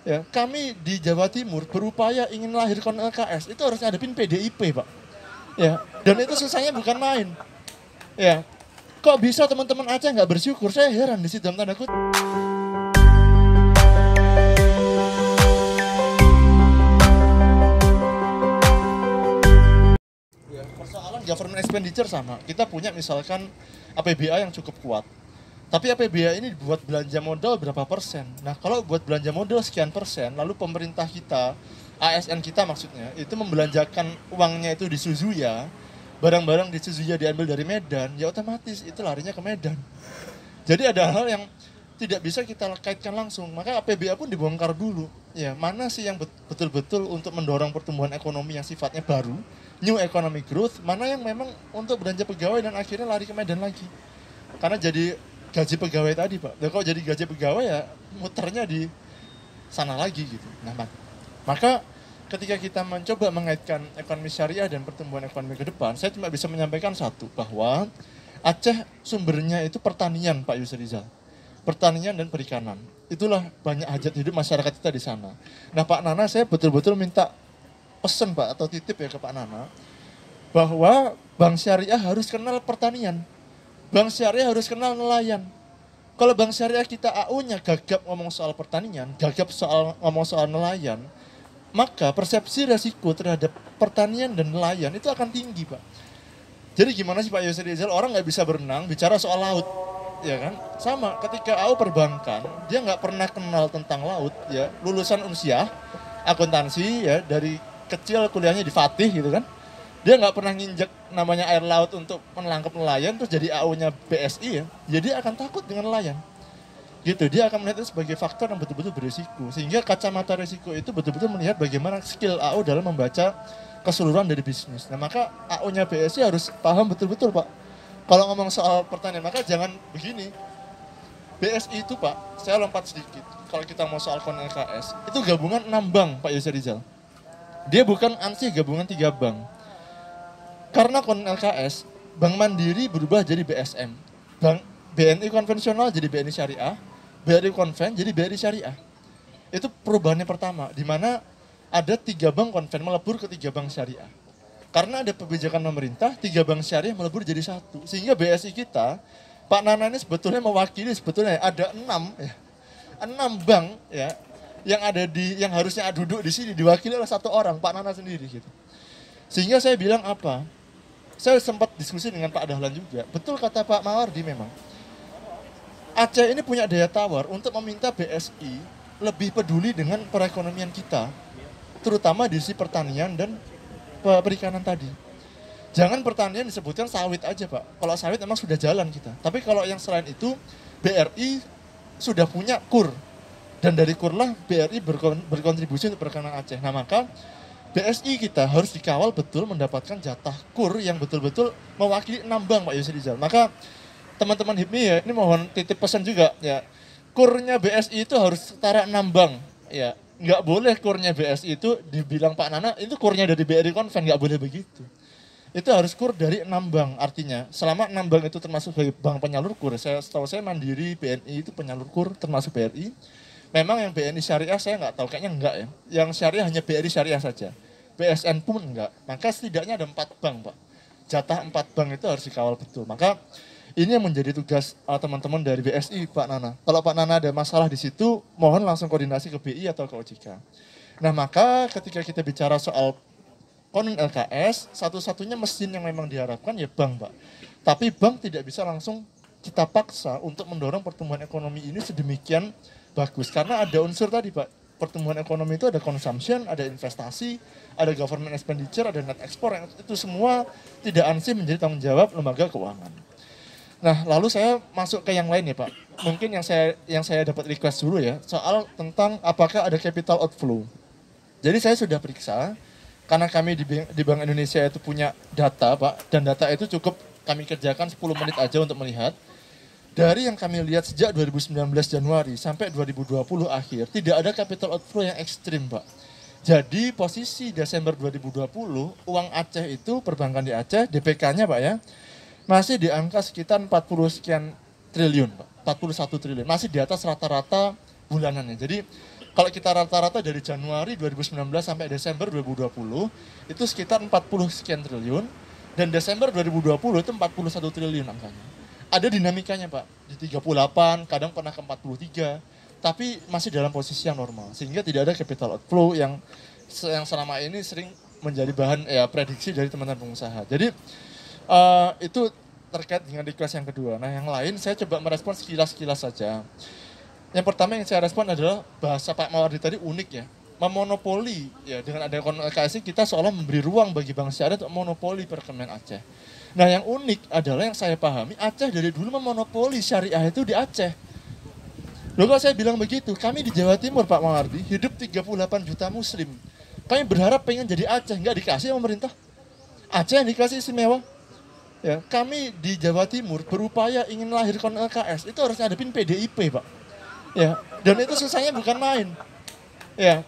Ya, kami di Jawa Timur berupaya ingin lahirkan LKS, itu harus ngadepin PDIP, Pak. Ya, dan itu susahnya bukan main. Ya, kok bisa teman-teman Aceh nggak bersyukur? Saya heran di situ dalam tanda kutip. Ya, persoalan government expenditure sama. Kita punya misalkan APBA yang cukup kuat. Tapi APBA ini buat belanja modal berapa persen? Nah, kalau buat belanja modal sekian persen, lalu pemerintah kita, ASN kita maksudnya, itu membelanjakan uangnya itu di Suzuya, barang-barang di Suzuya diambil dari Medan, ya otomatis itu larinya ke Medan. Jadi ada hal yang tidak bisa kita kaitkan langsung, maka APBA pun dibongkar dulu. Ya, mana sih yang betul-betul untuk mendorong pertumbuhan ekonomi yang sifatnya baru, new economic growth, mana yang memang untuk belanja pegawai dan akhirnya lari ke Medan lagi. Karena jadi gaji pegawai tadi, Pak. Dan kalau jadi gaji pegawai ya muternya di sana lagi gitu. Nah, maka ketika kita mencoba mengaitkan ekonomi syariah dan pertumbuhan ekonomi ke depan, saya cuma bisa menyampaikan satu, bahwa Aceh sumbernya itu pertanian, Pak Yusri Rizal. Pertanian dan perikanan. Itulah banyak hajat hidup masyarakat kita di sana. Nah, Pak Nana, saya betul-betul minta pesan, Pak, atau titip ya ke Pak Nana, bahwa Bank Syariah harus kenal pertanian. Bank Syariah harus kenal nelayan. Kalau Bank Syariah kita AU-nya gagap ngomong soal pertanian, gagap ngomong soal nelayan, maka persepsi resiko terhadap pertanian dan nelayan itu akan tinggi, Pak. Jadi gimana sih Pak Yusri Rizal, orang nggak bisa berenang bicara soal laut, ya kan? Sama, ketika AU perbankan, dia nggak pernah kenal tentang laut, ya. Lulusan Unsiah, akuntansi, ya, dari kecil kuliahnya di Fatih gitu kan. Dia nggak pernah nginjek namanya air laut untuk menangkap nelayan, terus jadi AU-nya BSI ya, jadi akan takut dengan nelayan. Gitu, dia akan melihat itu sebagai faktor yang betul-betul berisiko. Sehingga kacamata risiko itu betul-betul melihat bagaimana skill AU dalam membaca keseluruhan dari bisnis. Nah, maka AU-nya BSI harus paham betul-betul, Pak. Kalau ngomong soal pertanian, maka jangan begini. BSI itu, Pak, saya lompat sedikit. Kalau kita mau soal kon LKS, itu gabungan 6 bank, Pak Yusri Rizal. Dia bukan ansih gabungan 3 bank. Karena kon LKS, Bank Mandiri berubah jadi BSM. Bank BNI konvensional jadi BNI Syariah, BRI Konven jadi BRI Syariah. Itu perubahannya pertama, di mana ada 3 bank konven melebur ke 3 bank syariah. Karena ada kebijakan pemerintah, 3 bank syariah melebur jadi 1. Sehingga BSI kita, Pak Nana ini sebetulnya mewakili sebetulnya ada 6 ya. 6 bank ya yang ada yang harusnya duduk di sini diwakili oleh 1 orang, Pak Nana sendiri gitu. Sehingga saya bilang apa? Saya sempat diskusi dengan Pak Dahlan juga. Betul kata Pak Mawardi memang. Aceh ini punya daya tawar untuk meminta BSI lebih peduli dengan perekonomian kita. Terutama di sisi pertanian dan perikanan tadi. Jangan pertanian disebutkan sawit aja, Pak. Kalau sawit memang sudah jalan kita. Tapi kalau yang selain itu, BRI sudah punya KUR. Dan dari KUR lah BRI berkontribusi untuk perikanan Aceh. Nah, maka BSI kita harus dikawal betul mendapatkan jatah KUR yang betul-betul mewakili 6 bank, Pak Yusri Rizal. Maka teman-teman HIPMI ya, ini mohon titip pesan juga ya. KUR-nya BSI itu harus setara 6 bank. Ya, nggak boleh KUR-nya BSI itu dibilang Pak Nana, itu KUR-nya dari BRI Konven, nggak boleh begitu. Itu harus KUR dari 6 bank, artinya selama 6 bank itu termasuk sebagai bank penyalur KUR, setahu saya Mandiri, BNI itu penyalur KUR termasuk BRI. Memang yang BNI Syariah saya nggak tahu, kayaknya enggak ya. Yang Syariah hanya BRI Syariah saja. BSN pun enggak. Maka setidaknya ada 4 bank, Pak. Jatah 4 bank itu harus dikawal betul. Maka ini yang menjadi tugas teman-teman dari BSI, Pak Nana. Kalau Pak Nana ada masalah di situ, mohon langsung koordinasi ke BI atau ke OJK. Nah, maka ketika kita bicara soal kon LKS, satu-satunya mesin yang memang diharapkan ya bank, Pak. Tapi bank tidak bisa langsung kita paksa untuk mendorong pertumbuhan ekonomi ini sedemikian bagus. Karena ada unsur tadi, Pak. Pertumbuhan ekonomi itu ada consumption, ada investasi, ada government expenditure, ada net export. Yang itu semua tidak ansih menjadi tanggung jawab lembaga keuangan. Nah, lalu saya masuk ke yang lain ya, Pak. Mungkin yang saya dapat request dulu ya, soal tentang apakah ada capital outflow. Jadi saya sudah periksa, karena kami di Bank Indonesia itu punya data, Pak, dan data itu cukup kami kerjakan 10 menit aja untuk melihat. Dari yang kami lihat sejak 2019 Januari sampai 2020 akhir, tidak ada capital outflow yang ekstrim, Pak. Jadi posisi Desember 2020, uang Aceh itu, perbankan di Aceh, DPK-nya Pak ya, masih di angka sekitar 40 sekian triliun, Pak. 41 triliun, masih di atas rata-rata bulanannya. Jadi Kalau kita rata-rata dari Januari 2019 sampai Desember 2020, itu sekitar 40 sekian triliun, dan Desember 2020 itu 41 triliun angkanya. Ada dinamikanya Pak, di 38, kadang pernah ke 43, tapi masih dalam posisi yang normal, sehingga tidak ada capital outflow yang selama ini sering menjadi bahan prediksi dari teman-teman pengusaha. Jadi itu terkait dengan di kelas yang kedua. Nah yang lain saya coba merespon sekilas-sekilas saja. Yang pertama yang saya respon adalah bahasa Pak Mawardi tadi unik ya. Memonopoli, ya dengan adanya LKS kita seolah memberi ruang bagi Bank Syariah untuk monopoli perekonomian Aceh. Nah yang unik adalah yang saya pahami, Aceh dari dulu memonopoli syariah itu di Aceh. Loh kalau saya bilang begitu, kami di Jawa Timur Pak Mawardi hidup 38 juta muslim. Kami berharap pengen jadi Aceh, nggak dikasih sama pemerintah. Aceh yang dikasih istimewa. Ya, kami di Jawa Timur berupaya ingin melahirkan LKS, itu harus ngadepin PDIP Pak. Ya, dan itu susahnya bukan main. Ya,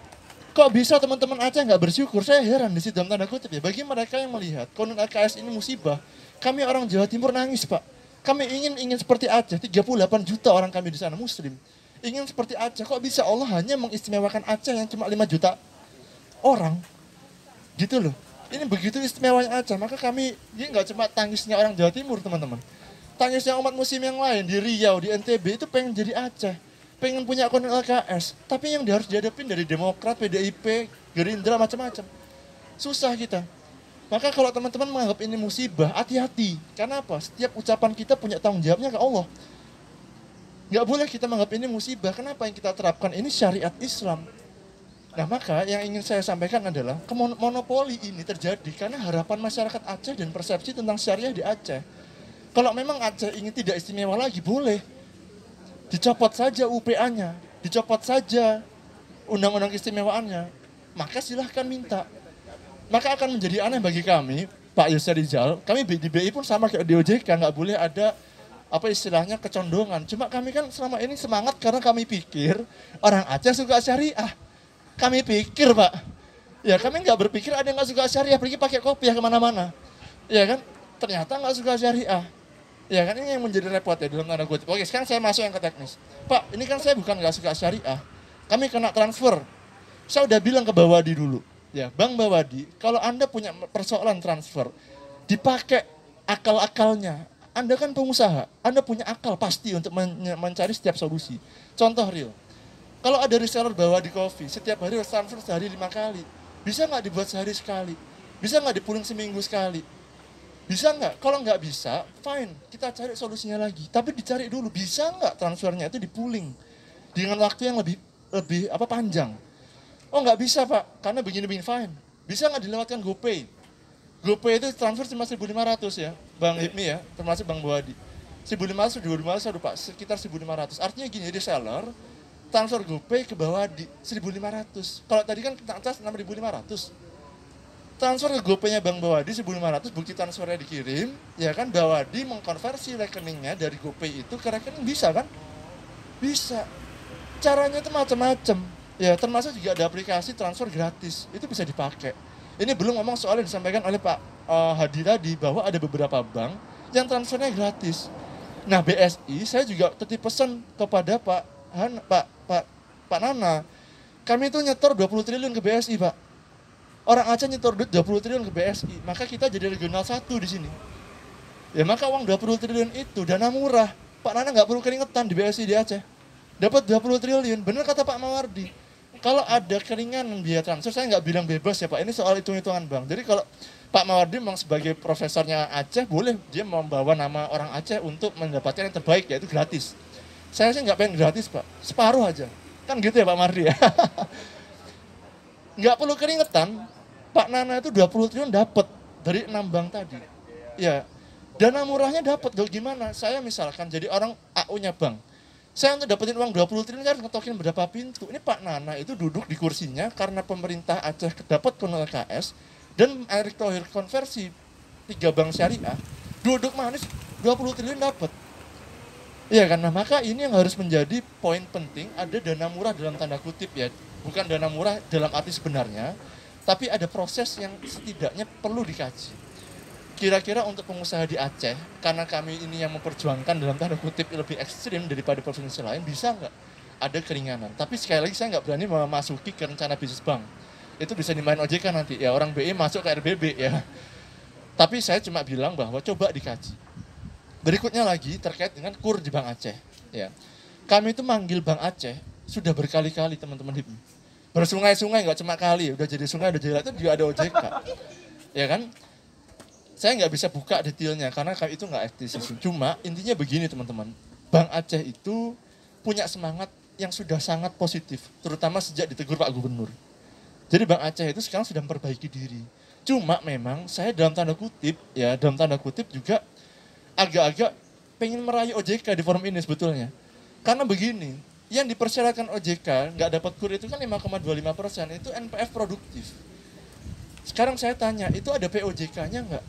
kok bisa teman-teman Aceh nggak bersyukur? Saya heran di situ dalam tanda kutip ya. Bagi mereka yang melihat konon LKS ini musibah, kami orang Jawa Timur nangis Pak. Kami ingin seperti Aceh, 38 juta orang kami di sana muslim. Ingin seperti Aceh, kok bisa Allah hanya mengistimewakan Aceh yang cuma 5 juta orang? Gitu loh. Ini begitu istimewanya Aceh, maka kami, ini nggak cuma tangisnya orang Jawa Timur teman-teman. Tangisnya umat muslim yang lain, di Riau, di NTB itu pengen jadi Aceh. Pengen punya akun LKS, tapi yang harus dihadapin dari Demokrat, PDIP, Gerindra, macam-macam. Susah kita. Maka kalau teman-teman menganggap ini musibah, hati-hati. Karena apa? Setiap ucapan kita punya tanggung jawabnya ke Allah. Nggak boleh kita menganggap ini musibah. Kenapa yang kita terapkan ini syariat Islam? Nah maka yang ingin saya sampaikan adalah monopoli ini terjadi karena harapan masyarakat Aceh dan persepsi tentang syariah di Aceh. Kalau memang Aceh ingin tidak istimewa lagi, boleh. Dicopot saja UPA-nya, dicopot saja undang-undang keistimewaannya. Maka silahkan minta. Maka akan menjadi aneh bagi kami, Pak Yusri Rizal, kami di BI pun sama kayak di OJK, nggak boleh ada apa istilahnya kecondongan. Cuma kami kan selama ini semangat karena kami pikir orang Aceh suka syariah. Kami pikir Pak, ya kami nggak berpikir ada yang nggak suka syariah, pergi pakai kopiah kemana-mana. Ya kan, ternyata nggak suka syariah. Ya kan, ini yang menjadi repot ya dalam tanda kutip. Oke, sekarang saya masuk yang ke teknis. Pak, ini kan saya bukan nggak suka syariah. Kami kena transfer. Saya udah bilang ke Bawadi dulu. Ya, Bang Bawadi, kalau Anda punya persoalan transfer, dipakai akal-akalnya. Anda kan pengusaha, Anda punya akal pasti untuk mencari setiap solusi. Contoh real. Kalau ada reseller Bawadi Coffee, setiap hari transfer sehari 5 kali. Bisa nggak dibuat sehari sekali? Bisa nggak dipooling seminggu sekali? Bisa nggak? Kalau nggak bisa, fine. Kita cari solusinya lagi. Tapi dicari dulu, bisa nggak transfernya itu dipooling dengan waktu yang lebih panjang. Oh nggak bisa Pak, karena begini-begini, fine. Bisa nggak dilewatkan GoPay? GoPay itu transfer cuma 1.500 ya, Bang Hipmi ya, termasuk Bang Bawadi. 1.500, 2.500 Pak, sekitar 1.500. Artinya gini, jadi seller, transfer GoPay ke Bawadi, 1.500. Kalau tadi kan kita atas 6.500. Transfer ke GoPay-nya Bang Bawadi 1.500, bukti transfernya dikirim, ya kan Bawadi mengkonversi rekeningnya dari GoPay itu ke rekening, bisa kan? Bisa. Caranya itu macam-macam. Ya, termasuk juga ada aplikasi transfer gratis, itu bisa dipakai. Ini belum ngomong soal yang disampaikan oleh Pak Hadi tadi, bahwa ada beberapa bank yang transfernya gratis. Nah, BSI, saya juga titip pesan kepada Pak Nana, kami itu nyetor 20 triliun ke BSI, Pak. Orang Aceh nyetor duit 20 triliun ke BSI, maka kita jadi regional 1 di sini. Ya, maka uang 20 triliun itu dana murah. Pak Nana nggak perlu keringetan di BSI di Aceh. Dapat 20 triliun, benar kata Pak Mawardi. Kalau ada keringanan biaya transfer, saya nggak bilang bebas ya Pak, ini soal hitung-hitungan bank. Jadi kalau Pak Mawardi memang sebagai profesornya Aceh, boleh dia membawa nama orang Aceh untuk mendapatkan yang terbaik, yaitu gratis. Saya sih nggak pengen gratis Pak, separuh aja. Kan gitu ya Pak Mawardi ya. Nggak perlu keringetan, Pak Nana itu 20 triliun dapat dari 6 bank tadi. Ya, dana murahnya dapat, gimana? Saya misalkan jadi orang AU-nya bank. Saya untuk dapetin uang 20 triliun harus ngetokin berapa pintu. Ini Pak Nana itu duduk di kursinya karena pemerintah Aceh dapat konon LKS dan Erick Thohir konversi 3 bank syariah, duduk manis 20 triliun dapat. Iya kan, nah maka ini yang harus menjadi poin penting, ada dana murah dalam tanda kutip ya, bukan dana murah dalam arti sebenarnya, tapi ada proses yang setidaknya perlu dikaji. Kira-kira untuk pengusaha di Aceh, karena kami ini yang memperjuangkan dalam tanda kutip lebih ekstrim daripada provinsi lain, bisa nggak? ada keringanan. Tapi sekali lagi saya nggak berani memasuki ke rencana bisnis bank. Itu bisa dimain OJK nanti, ya orang BI masuk ke RBB ya. Tapi saya cuma bilang bahwa coba dikaji. Berikutnya lagi terkait dengan KUR di Bank Aceh. Ya. Kami itu manggil Bank Aceh sudah berkali-kali teman-teman HIPMI. Bersungai-sungai, nggak cuma kali, udah jadi sungai, udah jadi itu juga ada OJK. Ya kan? Saya nggak bisa buka detailnya karena itu nggak etis. Cuma intinya begini teman-teman, Bank Aceh itu punya semangat yang sudah sangat positif, terutama sejak ditegur Pak Gubernur. Jadi Bank Aceh itu sekarang sudah memperbaiki diri. Cuma memang saya dalam tanda kutip juga agak-agak pengen merayu OJK di forum ini sebetulnya. Karena begini, yang dipersyaratkan OJK nggak dapat KUR itu kan 5,25%, itu NPF produktif. Sekarang saya tanya, itu ada POJK-nya nggak?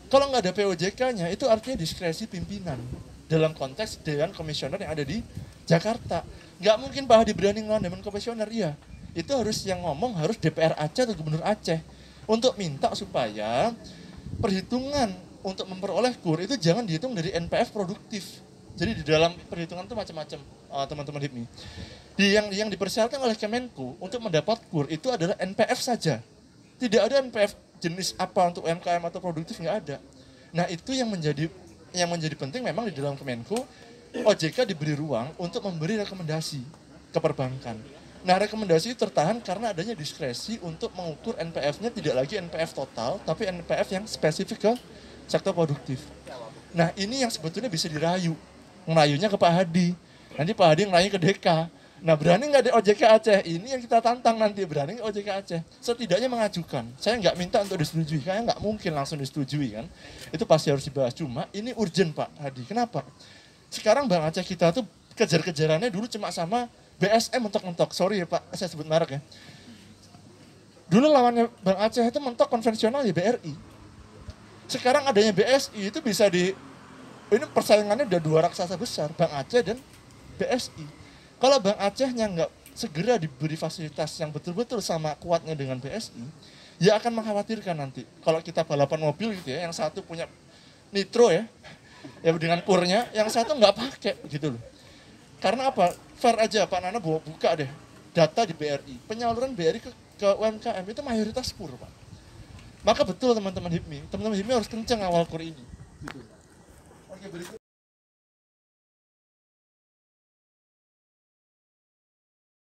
Kalau nggak ada POJK-nya, itu artinya diskresi pimpinan dalam konteks Dewan Komisioner yang ada di Jakarta. Nggak mungkin Pak Hadi berani ngelawan Dewan Komisioner, iya. Itu harus yang ngomong harus DPR Aceh atau Gubernur Aceh untuk minta supaya perhitungan untuk memperoleh KUR itu jangan dihitung dari NPF produktif. Jadi di dalam perhitungan itu macam-macam, teman-teman HIPMI. Yang dipersyaratkan oleh Kemenko untuk mendapat KUR itu adalah NPF saja. Tidak ada NPF jenis apa untuk UMKM atau produktif, nggak ada. Nah itu yang menjadi penting memang di dalam Kemenko, OJK diberi ruang untuk memberi rekomendasi ke perbankan. Nah rekomendasi itu tertahan karena adanya diskresi untuk mengukur NPF-nya tidak lagi NPF total, tapi NPF yang spesifik ke sektor produktif. Nah ini yang sebetulnya bisa dirayu, ngerayunya ke Pak Hadi. Nanti Pak Hadi ngerayu ke DK. Nah berani nggak di OJK Aceh? Ini yang kita tantang nanti, berani nggak OJK Aceh? Setidaknya mengajukan. Saya nggak minta untuk disetujui, karena nggak mungkin langsung disetujui kan. Itu pasti harus dibahas. Cuma ini urgent Pak Hadi. Kenapa? Sekarang Bank Aceh kita tuh kejar-kejarannya dulu cuma sama BSM mentok-mentok. Sorry ya Pak, saya sebut merek ya. Dulu lawannya Bank Aceh itu mentok konvensional ya BRI. Sekarang adanya BSI itu bisa ini persaingannya udah dua raksasa besar, Bank Aceh dan BSI. Kalau Bank Acehnya nggak segera diberi fasilitas yang betul-betul sama kuatnya dengan BSI, ya akan mengkhawatirkan nanti. Kalau kita balapan mobil gitu ya, yang satu punya nitro ya dengan purnya, yang satu nggak pakai gitu loh. Karena apa? Fair aja Pak Nana buka deh data di BRI. Penyaluran BRI ke UMKM itu mayoritas KUR Pak. Maka betul teman-teman HIPMI harus kencang awal KUR ini. Gitu. Oke, berikut.